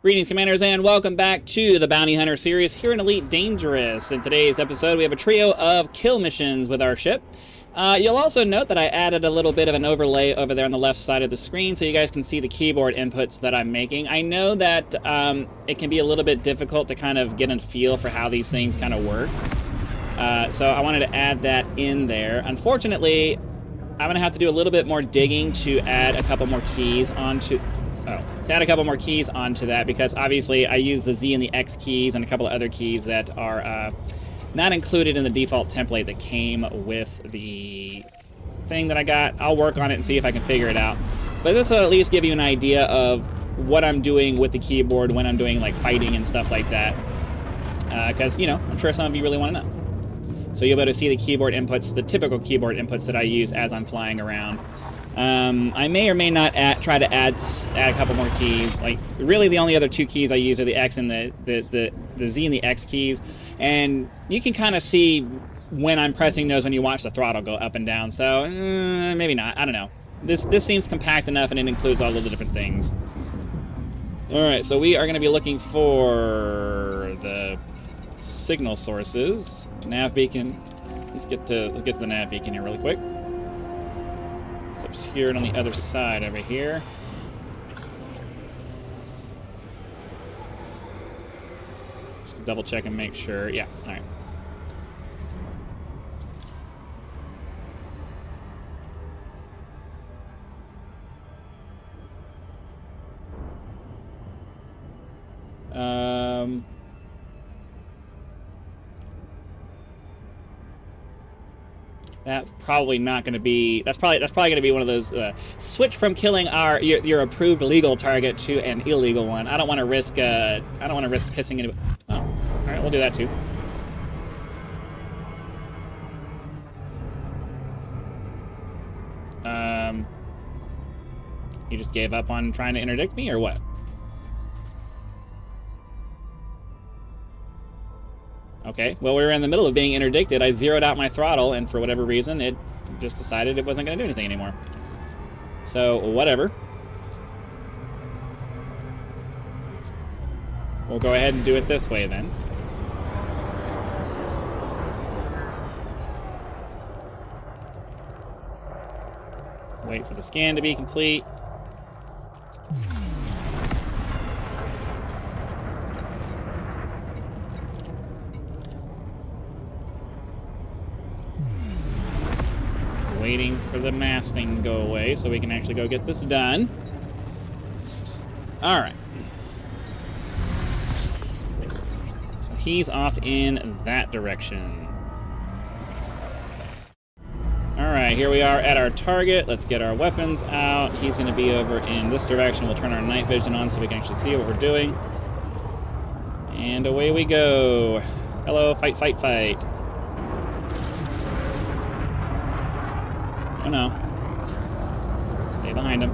Greetings, Commanders, and welcome back to the Bounty Hunter series here in Elite Dangerous. In today's episode, we have a trio of kill missions with our ship. You'll also note that I added a little bit of an overlay over there on the left side of the screen so you guys can see the keyboard inputs that I'm making. I know that it can be a little bit difficult to kind of get a feel for how these things kind of work. So I wanted to add that in there. Unfortunately, I'm going to have to do a little bit more digging to add a couple more keys onto... to add a couple more keys onto that, because obviously I use the Z and the X keys and a couple of other keys that are not included in the default template that came with the thing that I got. I'll work on it and see if I can figure it out. But this will at least give you an idea of what I'm doing with the keyboard when I'm doing like fighting and stuff like that. Because, you know, I'm sure some of you really want to know. So you'll be able to see the keyboard inputs, the typical keyboard inputs that I use as I'm flying around. I may or may not try to add a couple more keys. Like, really the only other two keys I use are the X and the Z and the X keys. And you can kind of see when I'm pressing those when you watch the throttle go up and down. So, maybe not. I don't know. This seems compact enough, and it includes all of the different things. Alright, so we are going to be looking for the signal sources. Nav beacon. Let's get to the nav beacon here really quick. It's obscured on the other side over here. Just double check and make sure. Yeah, all right. That's probably not going to be. That's probably going to be one of those switch from killing your approved legal target to an illegal one. I don't want to risk. I don't want to risk pissing anybody. Oh, all right, we'll do that too. You just gave up on trying to interdict me, or what? Okay, well, we were in the middle of being interdicted. I zeroed out my throttle, and for whatever reason, it just decided it wasn't going to do anything anymore. So, whatever. We'll go ahead and do it this way, then. Wait for the scan to be complete. Waiting for the masting to go away so we can actually go get this done. All right. So he's off in that direction. All right, here we are at our target. Let's get our weapons out. He's going to be over in this direction. We'll turn our night vision on so we can actually see what we're doing. And away we go. Hello, fight, fight, fight. Oh no. Stay behind him.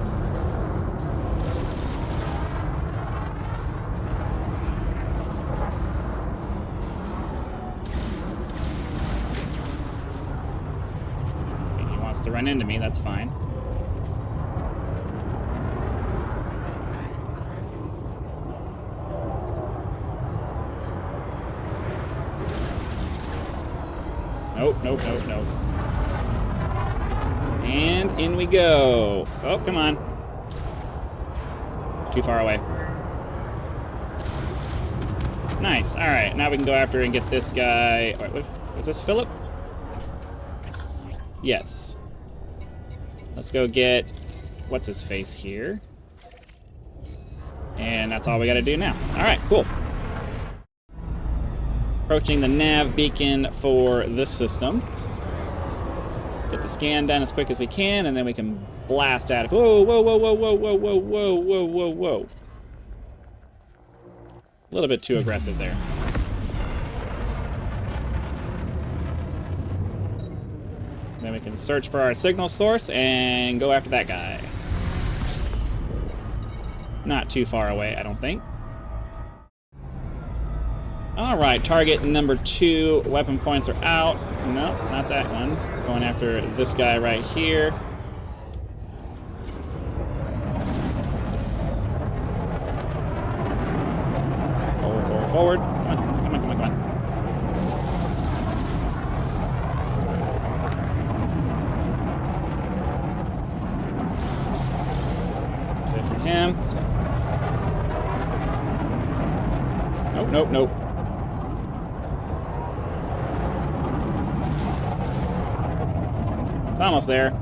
He wants to run into me, that's fine. Nope, nope, nope, nope. And in we go. Oh, come on. Too far away. Nice. All right, now we can go after and get this guy. All right, was this Philip? Yes. Let's go get what's his face here. And that's all we got to do now. All right, cool. Approaching the nav beacon for this system. Get the scan done as quick as we can, and then we can blast out of... Whoa, whoa, whoa, whoa, whoa, whoa, whoa, whoa, whoa, whoa, whoa. A little bit too aggressive there. Then we can search for our signal source and go after that guy. Not too far away, I don't think. All right, target number 2. Weapon points are out. No, not that one. Going after this guy right here. forward. Come on, come on, come on, come on. That's it from him. Nope, nope, nope. It's almost there.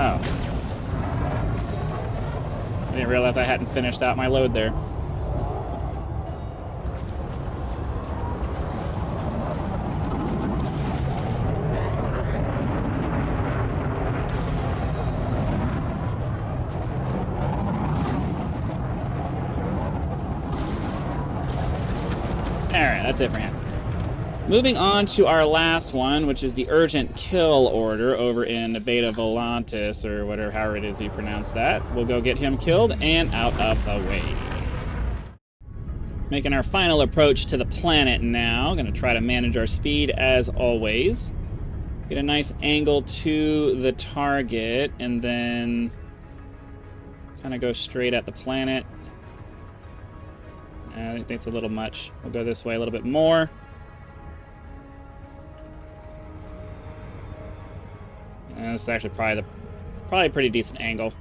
Oh. I didn't realize I hadn't finished out my load there. Alright, that's it for him. Moving on to our last one, which is the urgent kill order over in Beta Volantis, or whatever, however it is you pronounce that. We'll go get him killed and out of the way. Making our final approach to the planet now. Gonna try to manage our speed as always. Get a nice angle to the target, and then kind of go straight at the planet. I think that's a little much. We'll go this way a little bit more. And this is actually probably a pretty decent angle.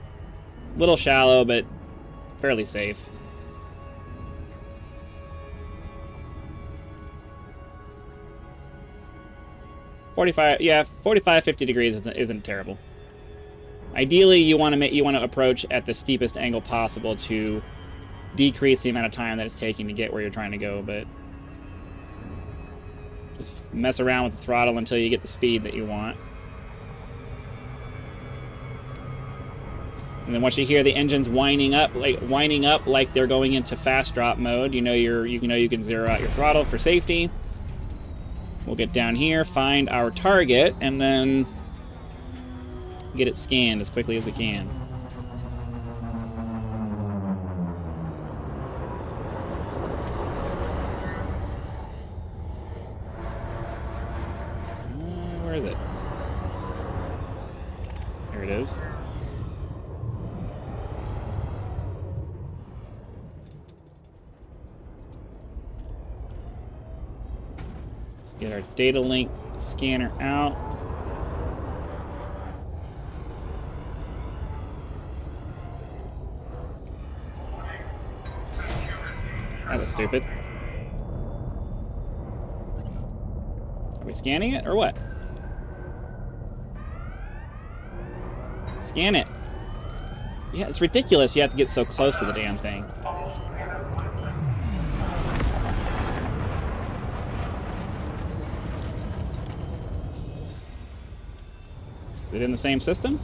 A little shallow, but fairly safe. Yeah, 45, 50 degrees isn't terrible. Ideally, you want to approach at the steepest angle possible to decrease the amount of time that it's taking to get where you're trying to go, but just mess around with the throttle until you get the speed that you want. And then once you hear the engines winding up like they're going into fast drop mode, you know you can zero out your throttle for safety. We'll get down here, find our target, and then get it scanned as quickly as we can. Where is it? There it is. Get our data link scanner out. That was stupid. Are we scanning it or what? Scan it. Yeah, it's ridiculous you have to get so close to the damn thing. Is it in the same system?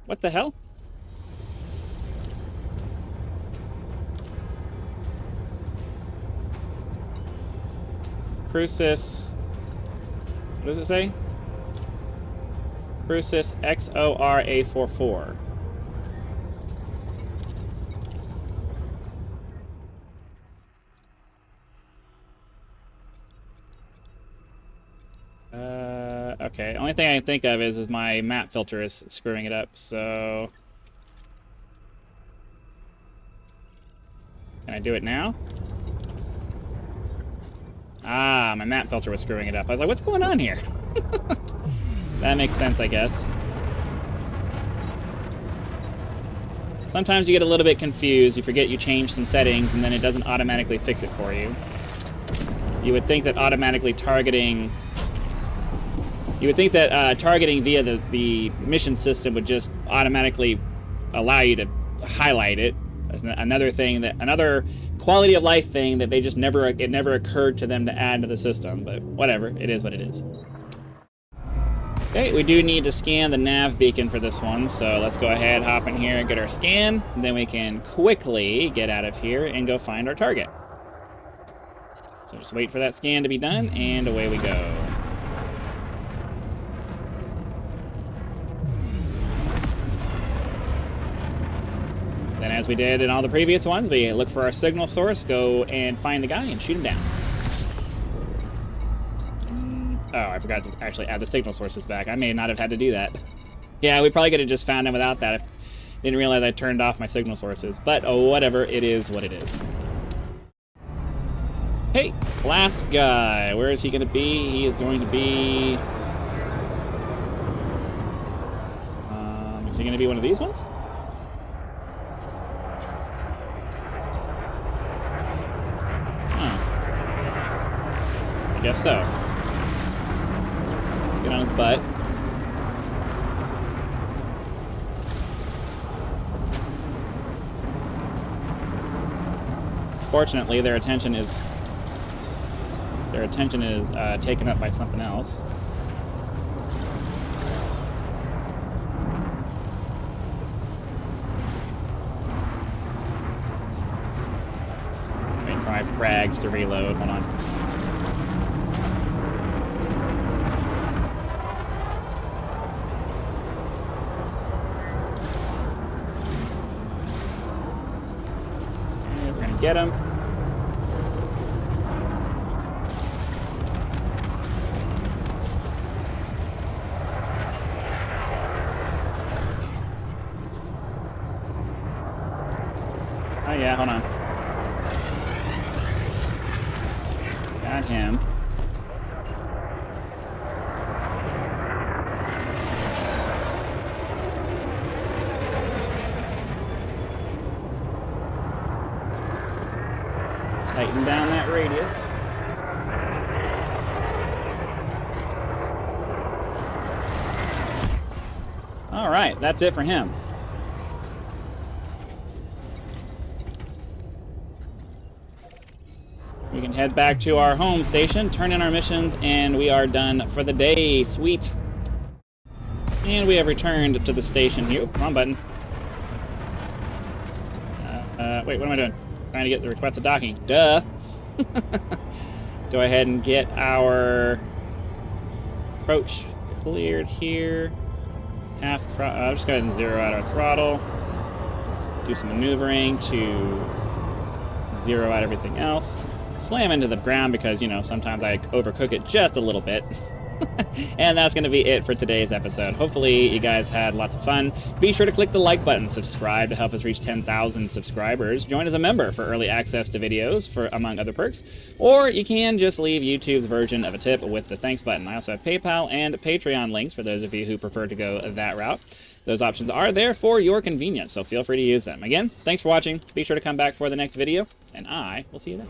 What the hell? Crucis. What does it say? Crucis XORA44. Okay. Only thing I can think of is my map filter is screwing it up, so... Can I do it now? Ah, my map filter was screwing it up. I was like, what's going on here? That makes sense, I guess. Sometimes you get a little bit confused. You forget you changed some settings, and then it doesn't automatically fix it for you. You would think that automatically targeting... You would think that targeting via the mission system would just automatically allow you to highlight it. Another thing that... Another quality of life thing that they just never occurred to them to add to the system, but whatever, it is what it is. Okay, we do need to scan the nav beacon for this one, so let's go ahead, hop in here and get our scan, and then we can quickly get out of here and go find our target. So just wait for that scan to be done, and away we go. as we did in all the previous ones, we look for our signal source, go and find the guy, and shoot him down. Oh, I forgot to actually add the signal sources back. I may not have had to do that. Yeah, we probably could have just found him without that. I didn't realize I turned off my signal sources. But whatever, it is what it is. Hey, last guy. Where is he going to be? He is going to be... is he going to be one of these ones? I guess so. Let's get on his butt. Fortunately, their attention is taken up by something else. Wait for my frags to reload. Hold on. Get him. Oh yeah, hold on. Got him. Tighten down that radius. All right, that's it for him. We can head back to our home station, turn in our missions, and we are done for the day. Sweet. And we have returned to the station here. Wrong button. Wait, what am I doing? Trying to get the requested docking. Duh. Go ahead and get our approach cleared here. Half throttle. Just go ahead and zero out our throttle. Do some maneuvering to zero out everything else. Slam into the ground because, you know, sometimes I overcook it just a little bit. And that's going to be it for today's episode. Hopefully you guys had lots of fun. Be sure to click the like button, subscribe to help us reach 10,000 subscribers, join as a member for early access to videos, for among other perks, or you can just leave YouTube's version of a tip with the thanks button. I also have PayPal and Patreon links for those of you who prefer to go that route. Those options are there for your convenience, so feel free to use them. Again, thanks for watching. Be sure to come back for the next video, and I will see you then.